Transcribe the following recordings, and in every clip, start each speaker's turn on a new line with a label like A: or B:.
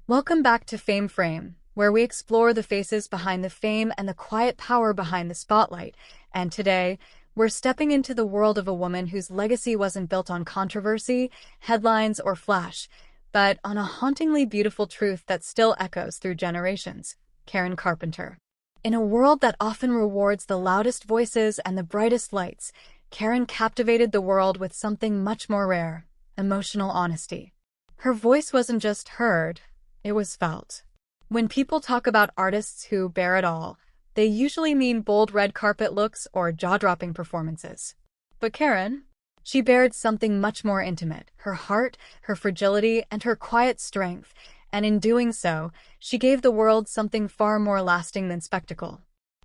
A: Welcome back to Fame Frame, where we explore the faces behind the fame and the quiet power behind the spotlight. And today, we're stepping into the world of a woman whose legacy wasn't built on controversy, headlines, or flash, but on a hauntingly beautiful truth that still echoes through generations. Karen Carpenter. In a world that often rewards the loudest voices and the brightest lights, Karen captivated the world with something much more rare: emotional honesty. Her voice wasn't just heard, it was felt. When people talk about artists who bear it all, they usually mean bold red carpet looks or jaw-dropping performances. But Karen, she bared something much more intimate: her heart, her fragility, and her quiet strength, and in doing so, she gave the world something far more lasting than spectacle.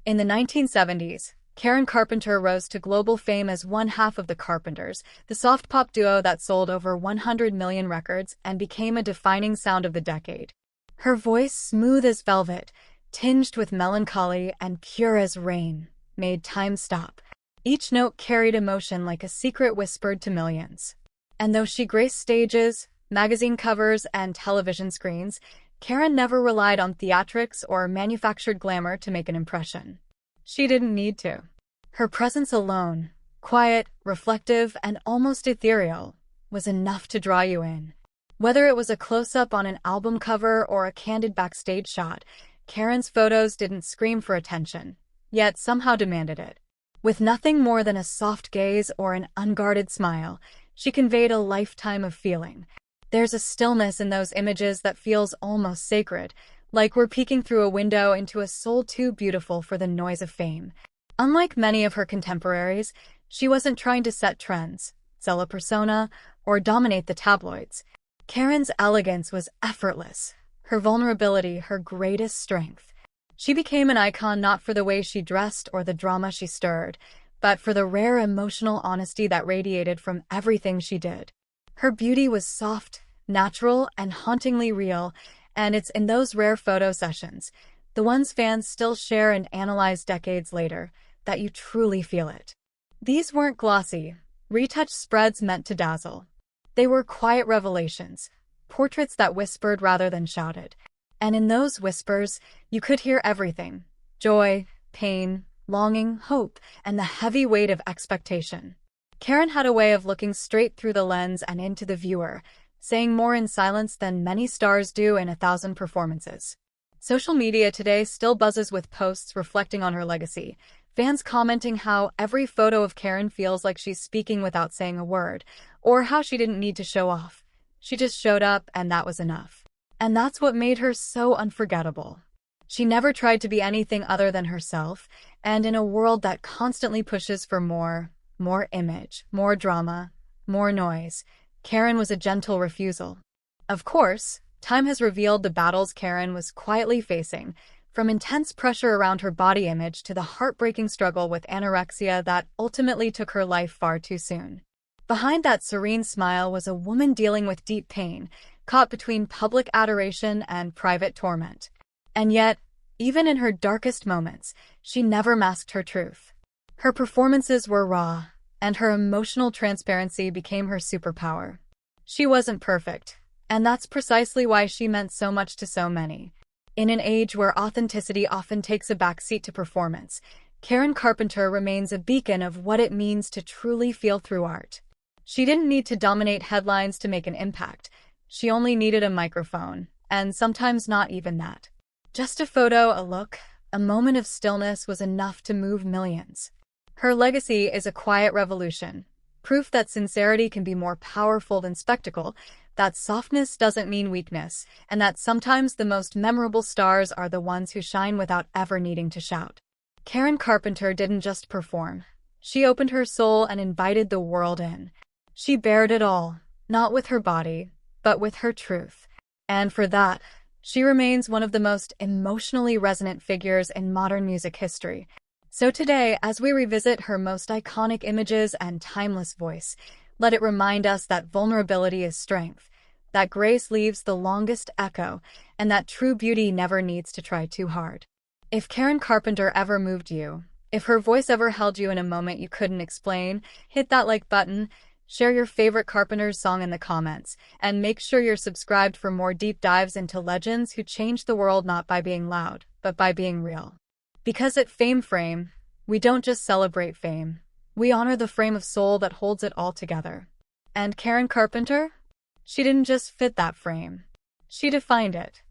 A: In the 1970s, Karen Carpenter rose to global fame as one half of the Carpenters, the soft pop duo that sold over 100 million records and became a defining sound of the decade. Her voice, smooth as velvet, tinged with melancholy and pure as rain, made time stop. Each note carried emotion like a secret whispered to millions. And though she graced stages, magazine covers, and television screens, Karen never relied on theatrics or manufactured glamour to make an impression. She didn't need to. Her presence alone, quiet, reflective, and almost ethereal, was enough to draw you in. Whether it was a close-up on an album cover or a candid backstage shot, Karen's photos didn't scream for attention, yet somehow demanded it. With nothing more than a soft gaze or an unguarded smile, she conveyed a lifetime of feeling. There's a stillness in those images that feels almost sacred, like we're peeking through a window into a soul too beautiful for the noise of fame. Unlike many of her contemporaries, she wasn't trying to set trends, sell a persona, or dominate the tabloids. Karen's elegance was effortless, her vulnerability her greatest strength. She became an icon not for the way she dressed or the drama she stirred, but for the rare emotional honesty that radiated from everything she did. Her beauty was soft, natural, and hauntingly real, and it's in those rare photo sessions, the ones fans still share and analyze decades later, that you truly feel it. These weren't glossy, retouched spreads meant to dazzle. They were quiet revelations, portraits that whispered rather than shouted. And in those whispers, you could hear everything: joy, pain, longing, hope, and the heavy weight of expectation. Karen had a way of looking straight through the lens and into the viewer, saying more in silence than many stars do in 1,000 performances. Social media today still buzzes with posts reflecting on her legacy, fans commenting how every photo of Karen feels like she's speaking without saying a word, or how she didn't need to show off. She just showed up, and that was enough. And that's what made her so unforgettable. She never tried to be anything other than herself, and in a world that constantly pushes for more image, more drama, more noise, Karen was a gentle refusal. Of course, time has revealed the battles Karen was quietly facing, from intense pressure around her body image to the heartbreaking struggle with anorexia that ultimately took her life far too soon. Behind that serene smile was a woman dealing with deep pain, caught between public adoration and private torment. And yet, even in her darkest moments, she never masked her truth. Her performances were raw, and her emotional transparency became her superpower. She wasn't perfect, and that's precisely why she meant so much to so many. In an age where authenticity often takes a backseat to performance, Karen Carpenter remains a beacon of what it means to truly feel through art. She didn't need to dominate headlines to make an impact. She only needed a microphone, and sometimes not even that. Just a photo, a look, a moment of stillness was enough to move millions. Her legacy is a quiet revolution, proof that sincerity can be more powerful than spectacle, that softness doesn't mean weakness, and that sometimes the most memorable stars are the ones who shine without ever needing to shout. Karen Carpenter didn't just perform. She opened her soul and invited the world in. She bared it all, not with her body, but with her truth. And for that, she remains one of the most emotionally resonant figures in modern music history. So today, as we revisit her most iconic images and timeless voice, let it remind us that vulnerability is strength, that grace leaves the longest echo, and that true beauty never needs to try too hard. If Karen Carpenter ever moved you, if her voice ever held you in a moment you couldn't explain, hit that like button, Share your favorite Carpenters song in the comments, and make sure you're subscribed for more deep dives into legends who changed the world not by being loud, but by being real. Because at Fame Frame, we don't just celebrate fame, we honor the frame of soul that holds it all together. And Karen Carpenter? She didn't just fit that frame. She defined it.